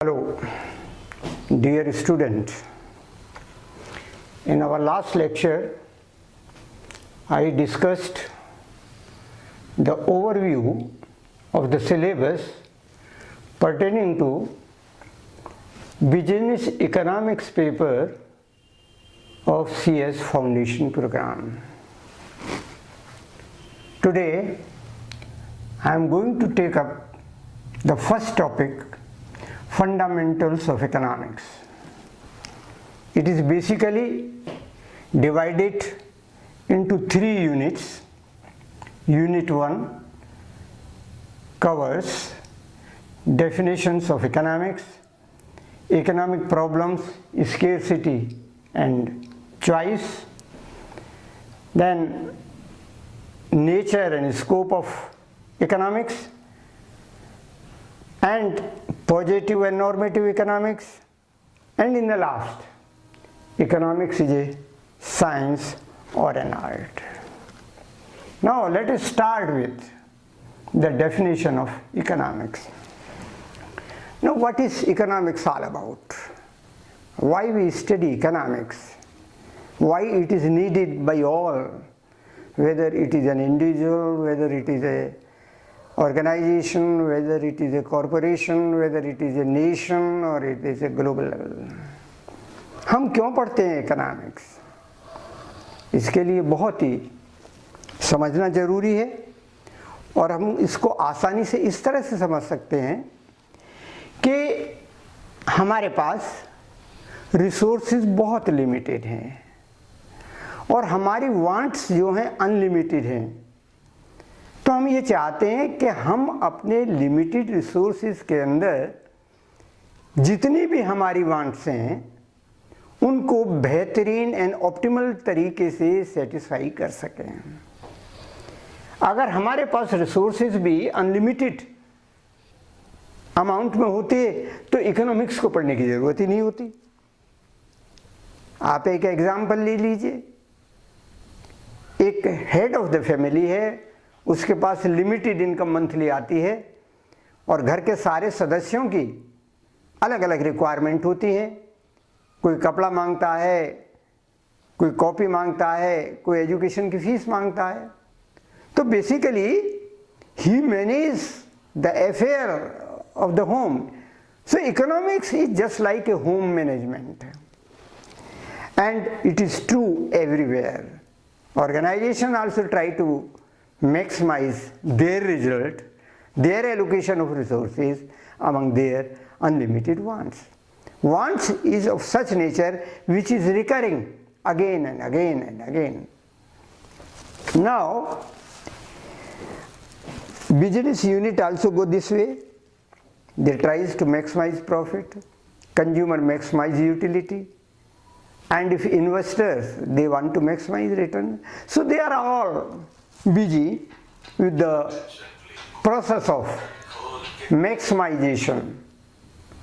Hello, dear student. In our last lecture, I discussed the overview of the syllabus pertaining to Business Economics paper of CS Foundation program. Today, I am going to take up the first topic, Fundamentals of Economics. It is basically divided into 3 units. Unit 1 covers definitions of economics, economic problems, scarcity and choice, then nature and scope of economics, and positive and normative economics, and in the last, economics is a science or an art. Now let us start with the definition of economics. Now what is economics all about? Why we study economics? Why it is needed by all, whether it is an individual, whether it is a organization, whether it is a corporation, whether it is a nation or it is a global level. हम क्यों पढ़ते हैं economics? इसके लिए बहुत ही समझना जरूरी है और हम इसको आसानी से इस तरह से समझ सकते हैं कि हमारे पास रिसोर्सेज बहुत लिमिटेड हैं और हमारी वांट्स जो हैं अनलिमिटेड हैं। तो हम ये चाहते हैं कि हम अपने लिमिटेड रिसोर्सेज के अंदर जितनी भी हमारी वांट्स हैं उनको बेहतरीन एंड ऑप्टिमल तरीके से सेटिस्फाई कर सकें। अगर हमारे पास रिसोर्सेज भी अनलिमिटेड अमाउंट में होते तो इकोनॉमिक्स को पढ़ने की ज़रूरत ही नहीं होती। आप एक एग्जाम्पल ले लीजिए, एक हेड ऑफ द फैमिली है, उसके पास लिमिटेड इनकम मंथली आती है और घर के सारे सदस्यों की अलग अलग रिक्वायरमेंट होती है। कोई कपड़ा मांगता है, कोई कॉपी मांगता है, कोई एजुकेशन की फीस मांगता है। तो basically he manage the affair of the home. So economics is just like a home management and it is true everywhere. Organization also try to maximize their result, their allocation of resources among their unlimited wants. Wants is of such nature which is recurring again and again and again. Now, business unit also go this way. They tries to maximize profit, consumer maximize utility, and if investors, they want to maximize return. So they are all busy with the process of maximization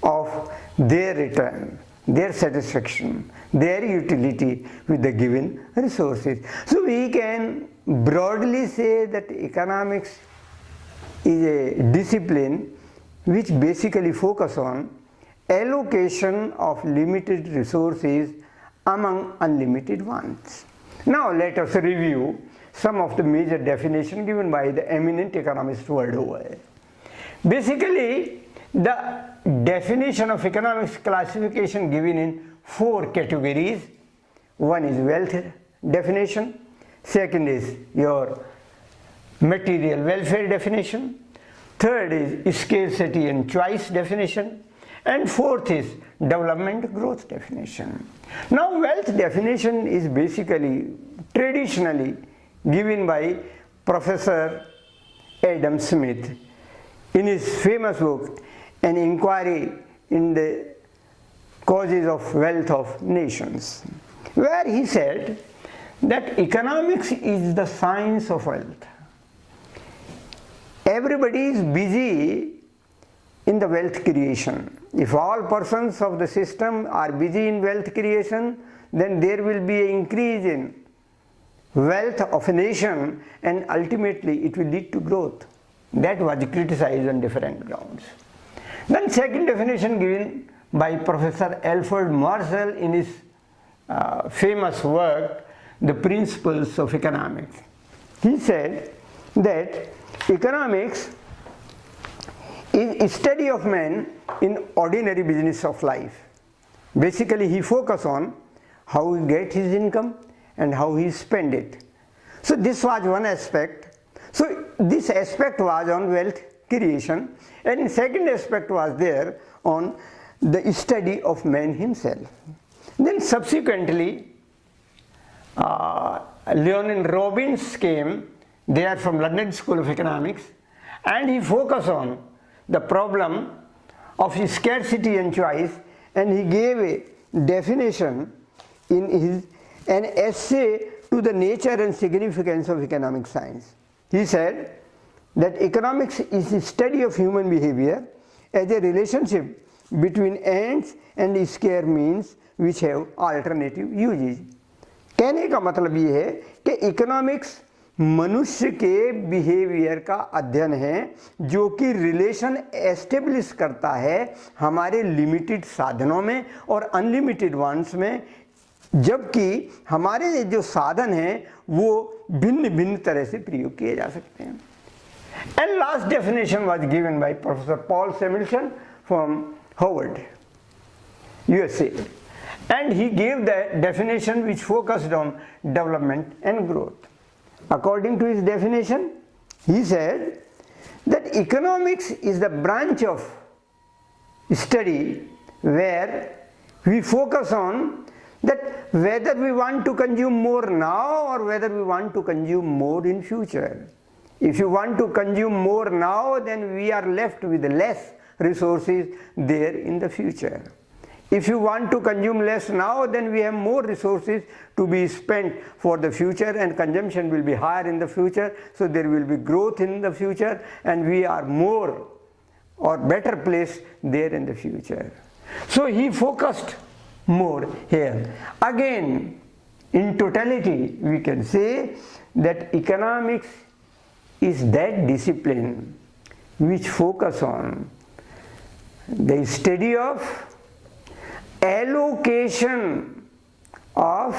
of their return, their satisfaction, their utility with the given resources. So we can broadly say that economics is a discipline which basically focus on allocation of limited resources among unlimited ones. Now let us review some of the major definitions given by the eminent economists world over. Basically, the definition of economics classification given in 4 categories. One is wealth definition, second is your material welfare definition, third is scarcity and choice definition, and fourth is development growth definition. Now wealth definition is basically traditionally given by Professor Adam Smith in his famous book An Inquiry in the Causes of Wealth of Nations, where he said that economics is the science of wealth. Everybody is busy in the wealth creation. If all persons of the system are busy in wealth creation, then there will be an increase in wealth of a nation and ultimately it will lead to growth. That was criticized on different grounds. Then second definition given by Professor Alfred Marshall in his famous work, The Principles of Economics. He said that economics is a study of man in ordinary business of life. Basically, he focus on how he get his income and how he spend it. So this was one aspect. So this aspect was on wealth creation, and second aspect was there on the study of man himself. Then subsequently Leonard Robbins came. They are from London School of Economics, and he focused on the problem of scarcity and choice, and he gave a definition in an essay to the nature and significance of economic science. He said that economics is the study of human behavior as a relationship between ends and scarce means which have alternative uses. कहने का मतलब ये है कि economics मनुष्य के behaviour का अध्ययन है जो कि रिलेशन एस्टेब्लिश करता है हमारे लिमिटेड साधनों में और अनलिमिटेड वंस में, जबकि हमारे जो साधन हैं वो भिन्न भिन्न तरह से प्रयोग किए जा सकते हैं. And last definition was given by professor Paul Samuelson from Harvard USA, and he gave the definition which focused on development and growth. According to his definition, he said that economics is the branch of study where we focus on that whether we want to consume more now or whether we want to consume more in future. If you want to consume more now, then we are left with less resources there in the future. If you want to consume less now, then we have more resources to be spent for the future, and consumption will be higher in the future, so there will be growth in the future, and we are more or better placed there in the future. So he focused more here. Again, in totality, we can say that economics is that discipline which focus on the study of allocation of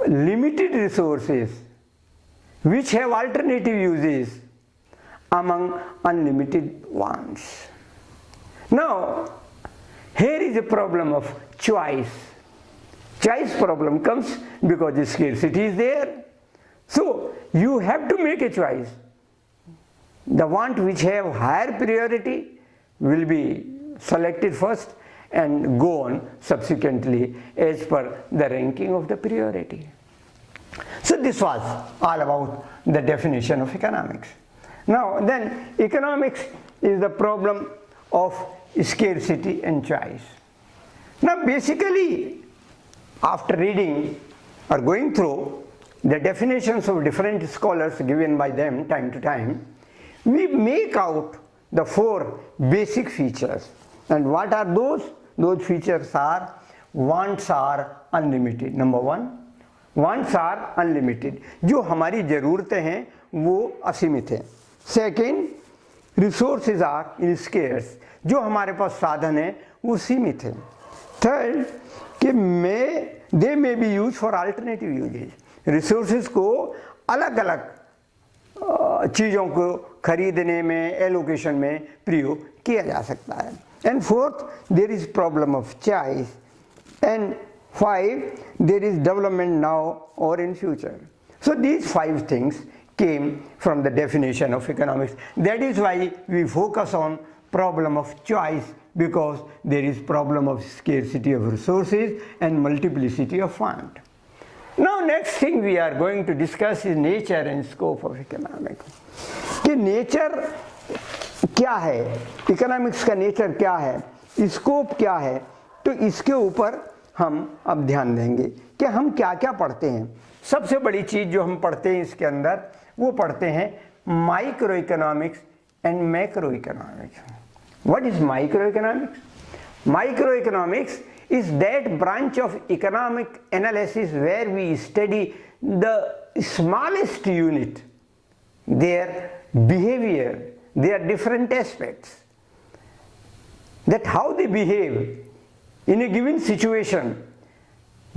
limited resources which have alternative uses among unlimited ones. Now, here is a problem of choice. Choice problem comes because the scarcity is there. So, you have to make a choice. The want which have higher priority will be selected first and go on subsequently as per the ranking of the priority. So this was all about the definition of economics. Now then, economics is the problem of scarcity and choice. Now basically, after reading or going through the definitions of different scholars given by them time to time, we make out the four basic features. And what are those? Those features are: wants are unlimited. Number one, wants are unlimited. जो हमारी ज़रूरतें हैं वो असीमित हैं. Second, resources are scarce. जो हमारे पास साधन हैं वो सीमित हैं. Third, कि they may be used for alternative uses. Resources को अलग अलग चीज़ों को खरीदने में, एलोकेशन में प्रयोग किया जा सकता है. And fourth, there is problem of choice. And five, there is development now or in future. So these five things came from the definition of economics. That is why we focus on problem of choice, because there is problem of scarcity of resources and multiplicity of want. Now next thing we are going to discuss is nature and scope of economics. कि nature क्या है, economics का nature क्या है, scope क्या है, तो इसके ऊपर हम अब ध्यान देंगे कि हम क्या क्या पढ़ते हैं. सबसे बड़ी चीज़ जो हम पढ़ते हैं इसके अंदर, वो पढ़ते हैं micro economics and macro economics. What is micro economics? Micro economics is that branch of economic analysis where we study the smallest unit, their behavior, their different aspects. that how they behave in a given situation,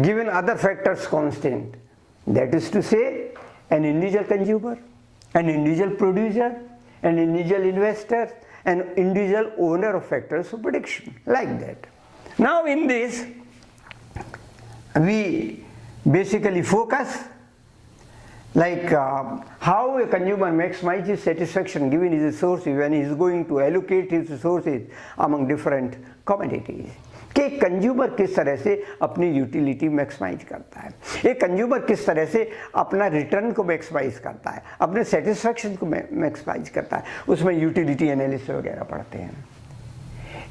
given other factors constant. That is to say, an individual consumer, an individual producer, an individual investor, an individual owner of factors of prediction, like that. Now in this, we basically focus like how a consumer maximizes satisfaction given his resources when he is going to allocate his resources among different commodities. कि एक consumer किस तरह से अपनी utility maximise करता है, एक consumer किस तरह से अपना रिटर्न को मैक्सिमाइज करता है, अपने सेटिस्फैक्शन को मैक्सिमाइज करता है, उसमें यूटिलिटी एनालिसिस वगैरह पढ़ते हैं.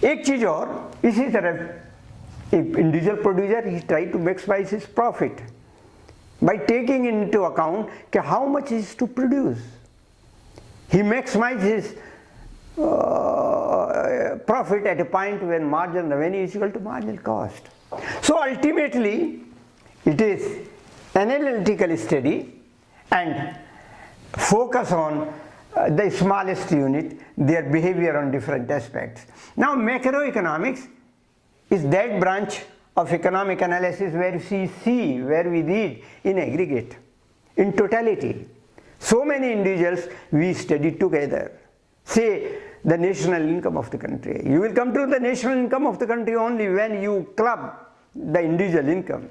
एक चीज़ और, इसी तरह एक इंडिविजुअल प्रोड्यूसर ही try to maximise his profit by taking into account how much is to produce. He maximizes profit at a point when marginal revenue is equal to marginal cost. So ultimately it is an analytical study and focus on the smallest unit, their behavior on different aspects. Now macroeconomics is that branch of economic analysis where we see, where we read in aggregate, in totality. So many individuals we study together. Say the national income of the country. You will come to the national income of the country only when you club the individual income.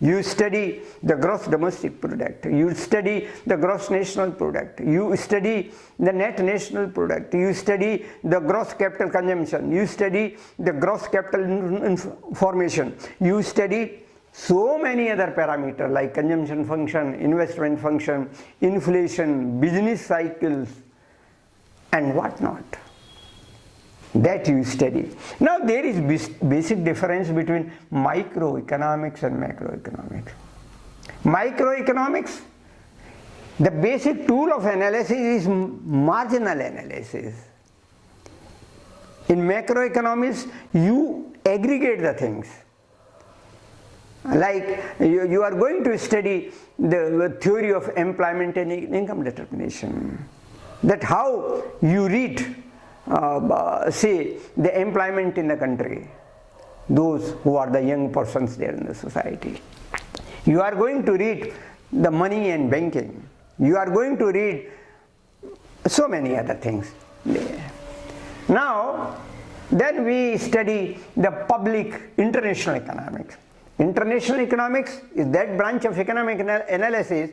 You study the gross domestic product, you study the gross national product, you study the net national product, you study the gross capital consumption, you study the gross capital formation, you study so many other parameters like consumption function, investment function, inflation, business cycles and what not. That you study. Now there is basic difference between microeconomics and macroeconomics. Microeconomics, the basic tool of analysis is marginal analysis. In macroeconomics, you aggregate the things. Like you are going to study the theory of employment and income determination. That how you read say the employment in the country, those who are the young persons there in the society. You are going to read the money and banking. You are going to read so many other things. Now then we study the public international economics. International economics is that branch of economic analysis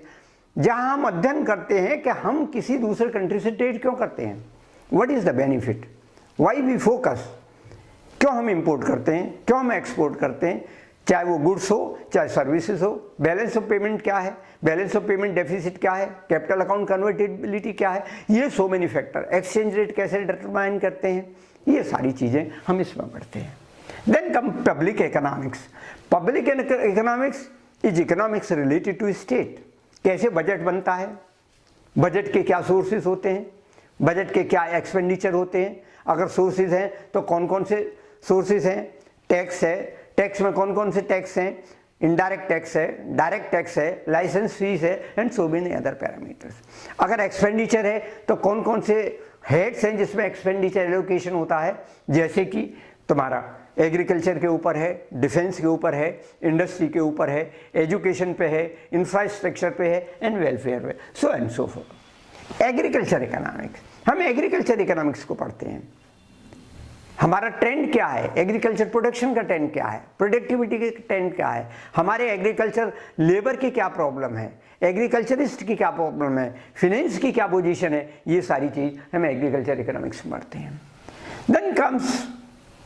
जहाँ हम अध्ययन करते हैं कि हम किसी दूसरे country से ट्रेड क्यों करते हैं. What is the benefit? Why we focus? क्यों हम इंपोर्ट करते हैं, क्यों हम एक्सपोर्ट करते हैं, चाहे वो गुड्स हो चाहे सर्विसेज हो, बैलेंस ऑफ पेमेंट क्या है, बैलेंस ऑफ पेमेंट डेफिसिट क्या है, कैपिटल अकाउंट कन्वर्टिबिलिटी क्या है, ये so many factor, exchange rate कैसे डिटरमाइन करते हैं, ये सारी चीज़ें हम इसमें पढ़ते हैं. Then come public economics. Public economics is economics related to state. कैसे बजट बनता है, बजट के क्या सोर्सेज होते हैं, बजट के क्या एक्सपेंडिचर होते हैं, अगर सोर्सेज हैं तो कौन कौन से सोर्सेज हैं, टैक्स है, टैक्स में कौन कौन से टैक्स हैं, इनडायरेक्ट टैक्स है, डायरेक्ट टैक्स है, लाइसेंस फीस है and so many other parameters. अगर एक्सपेंडिचर है तो कौन कौन से हेड्स हैं जिसमें एक्सपेंडिचर एलोकेशन होता है, जैसे कि तुम्हारा एग्रीकल्चर के ऊपर है, डिफेंस के ऊपर है, इंडस्ट्री के ऊपर है, एजुकेशन पे है, इंफ्रास्ट्रक्चर पे है एंड वेलफेयर पे, so and so fourth. Agriculture economics, हम एग्रीकल्चर इकोनॉमिक्स को पढ़ते हैं. हमारा ट्रेंड क्या है, एग्रीकल्चर प्रोडक्शन का ट्रेंड क्या है, प्रोडक्टिविटी का ट्रेंड क्या है, हमारे एग्रीकल्चर लेबर की क्या प्रॉब्लम है, एग्रीकल्चरिस्ट की क्या प्रॉब्लम है, फिनेंस की क्या पोजीशन है, ये सारी चीज़ हम एग्रीकल्चर इकोनॉमिक्स में पढ़ते हैं. Then comes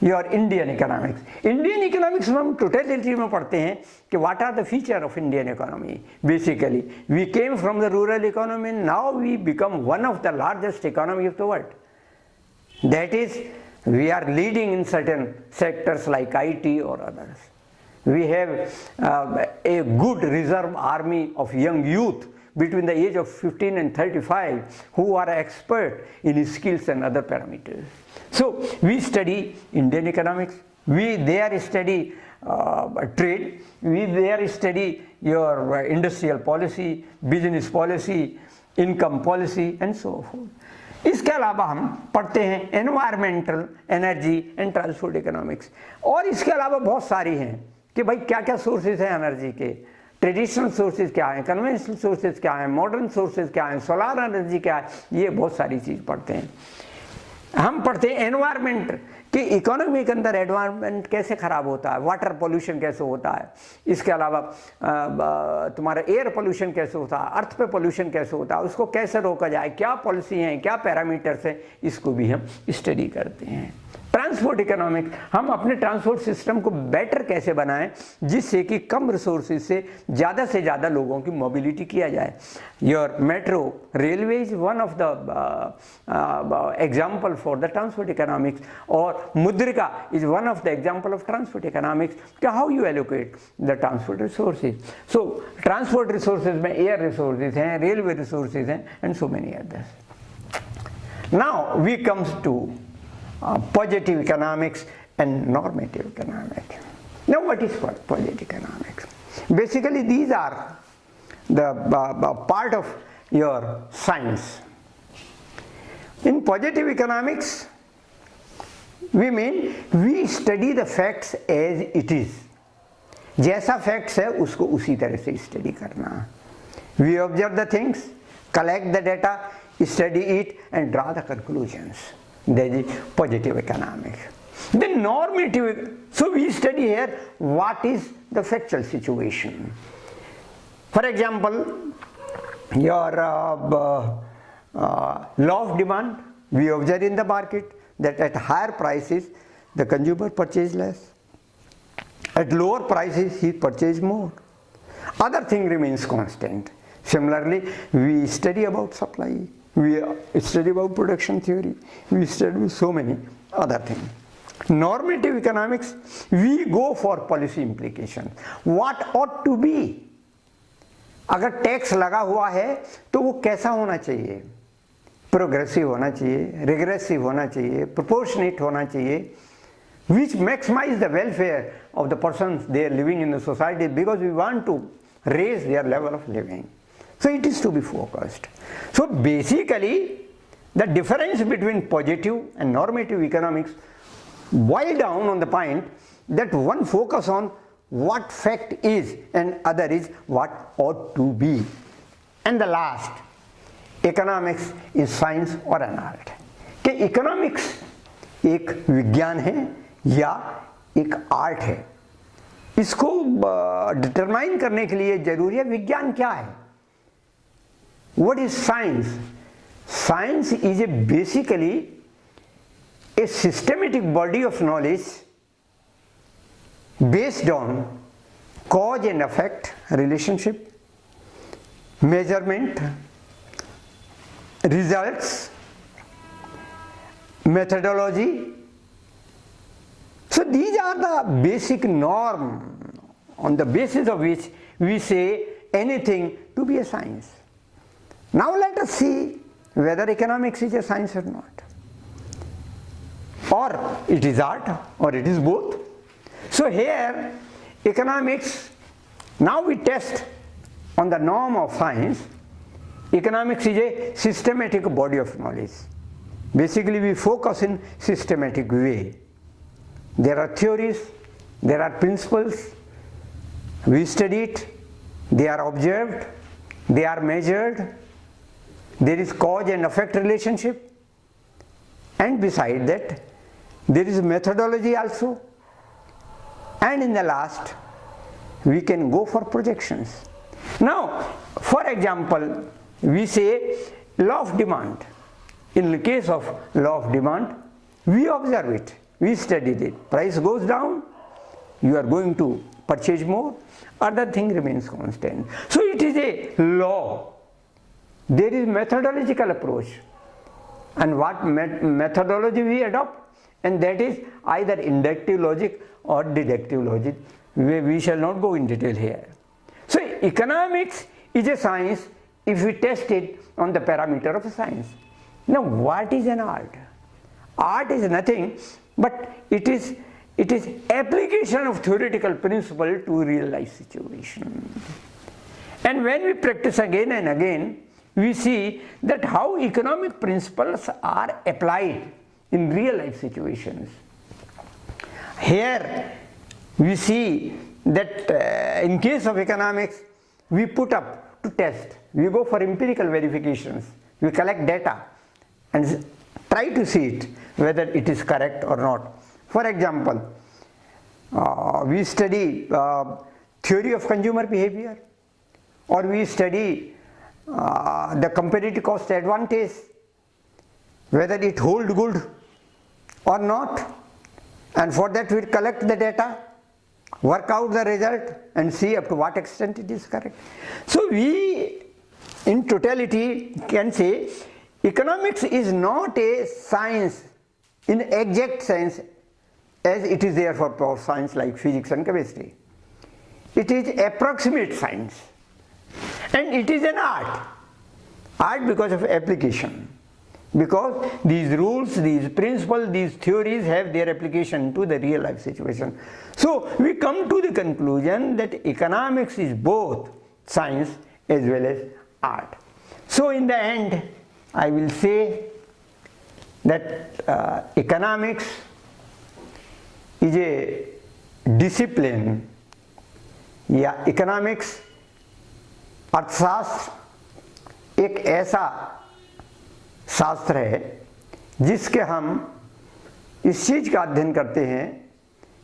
your Indian economics. Indian economics में हम टोटलिटी में पढ़ते हैं कि what are the feature of Indian economy. Basically we came from the rural economy, now we become one of the largest economy of the world. That is we are leading in certain sectors like IT or others. We have a good reserve army of young youth between the age of 15 and 35 who are expert in skills and other parameters. So we study Indian economics, we there study trade, we there study your industrial policy, business policy, income policy and so forth. इसके अलावा हम पढ़ते हैं environmental, energy and transport economics, और इसके अलावा बहुत सारी हैं कि भाई क्या क्या सोर्सेज हैं एनर्जी के, ट्रेडिशनल सोर्सेज क्या हैं, कन्वेंशनल सोर्सेज क्या हैं, मॉडर्न सोर्सेज क्या हैं, सोलार एनर्जी क्या है, ये बहुत सारी चीज़ पढ़ते हैं। हम पढ़ते हैं एनवायरमेंट कि इकोनॉमी के अंदर एनवायरनमेंट कैसे ख़राब होता है, वाटर पोल्यूशन कैसे होता है, इसके अलावा तुम्हारा एयर पोल्यूशन कैसे होता है, अर्थ पे पोल्यूशन कैसे होता है, उसको कैसे रोका जाए, क्या पॉलिसी हैं, क्या पैरामीटर्स हैं, इसको भी हम स्टडी करते हैं। ट्रांसपोर्ट इकोनॉमिक्स, हम अपने ट्रांसपोर्ट सिस्टम को बेटर कैसे बनाएं जिससे कि कम रिसोर्सेज से ज़्यादा लोगों की मोबिलिटी किया जाए। Your metro railway is one of the example for the transport economics, और Mudrika is one of the example of transport economics कि how you allocate the transport resources. So transport resources में air resources हैं, railway resources हैं, and so many others. Now we comes to positive economics and normative economics. Now what is positive economics? Basically these are the part of your science. In positive economics we mean we study the facts as it is. जैसा facts है उसको उसी तरह से study करना। We observe the things, collect the data, study it and draw the conclusions. That is positive economics. Then normative, so we study here what is the factual situation. For example, your law of demand, we observe in the market that at higher prices the consumer purchase less, at lower prices he purchase more, other thing remains constant. Similarly, we study about supply, we study about production theory, we study so many other things. Normative economics, we go for policy implication. What ought to be? अगर tax लगा हुआ है तो वो कैसा होना चाहिए, progressive होना चाहिए, रिग्रेसिव होना चाहिए, प्रोपोर्शनेट होना चाहिए, which maximize the welfare of the persons they are living in the society, because we want to raise their level of living. So it is to be focused. So basically the difference between positive and normative economics boil down on the point that one focus on what fact is and other is what ought to be. And the last, economics is science or an art. कि economics एक विज्ञान है या एक art है, इसको determine करने के लिए जरूरी है विज्ञान क्या है। What is science? Science is basically a systematic body of knowledge based on cause and effect relationship, measurement, results, methodology. So these are the basic norm on the basis of which we say anything to be a science. Now let us see whether economics is a science or not, or it is art, or it is both. So here economics, now we test on the norm of science. Economics is a systematic body of knowledge. Basically we focus in systematic way. There are theories, there are principles, we study it, they are observed, they are measured, there is cause and effect relationship, and beside that there is methodology also, and in the last we can go for projections. Now for example, we say law of demand. In the case of law of demand, we observe it, we studied it. Price goes down, you are going to purchase more, other thing remains constant. So it is a law. There is methodological approach, and what methodology we adopt, and that is either inductive logic or deductive logic. We shall not go in detail here. So economics is a science if we test it on the parameter of a science. Now what is an art? Art is nothing but it is application of theoretical principle to real life situation. And when we practice again and again, we see that how economic principles are applied in real life situations. Here we see that in case of economics, we put up to test, we go for empirical verifications, we collect data and try to see it whether it is correct or not. For example, we study theory of consumer behavior, or we study the competitive cost advantage, whether it holds good or not, and for that we collect the data, work out the result and see up to what extent it is correct. So we in totality can say economics is not a science in exact sense as it is there for science like physics and chemistry. It is approximate science, and it is an art because of application, because these rules, these principles, these theories have their application to the real life situation. So we come to the conclusion that economics is both science as well as art. So in the end I will say that economics is a discipline, या economics अर्थशास्त्र एक ऐसा शास्त्र है जिसके हम इस चीज़ का अध्ययन करते हैं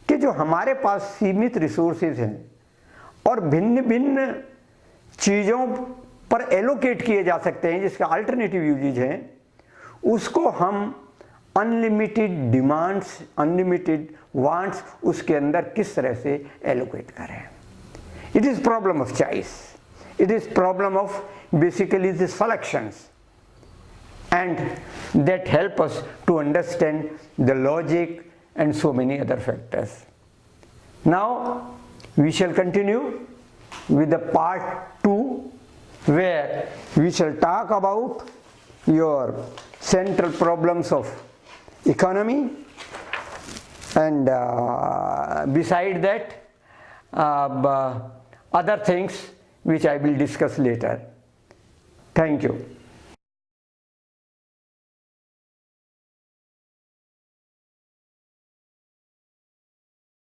कि जो हमारे पास सीमित रिसोर्सेज हैं और भिन्न भिन्न चीज़ों पर एलोकेट किए जा सकते हैं, जिसका अल्टरनेटिव यूजेज हैं, उसको हम अनलिमिटेड डिमांड्स, अनलिमिटेड वांट्स उसके अंदर किस तरह से एलोकेट करें. It is problem of choice. It is problem of basically the selections, and that help us to understand the logic and so many other factors. Now we shall continue with the part 2, where we shall talk about your central problems of economy, and beside that other things which I will discuss later. Thank you.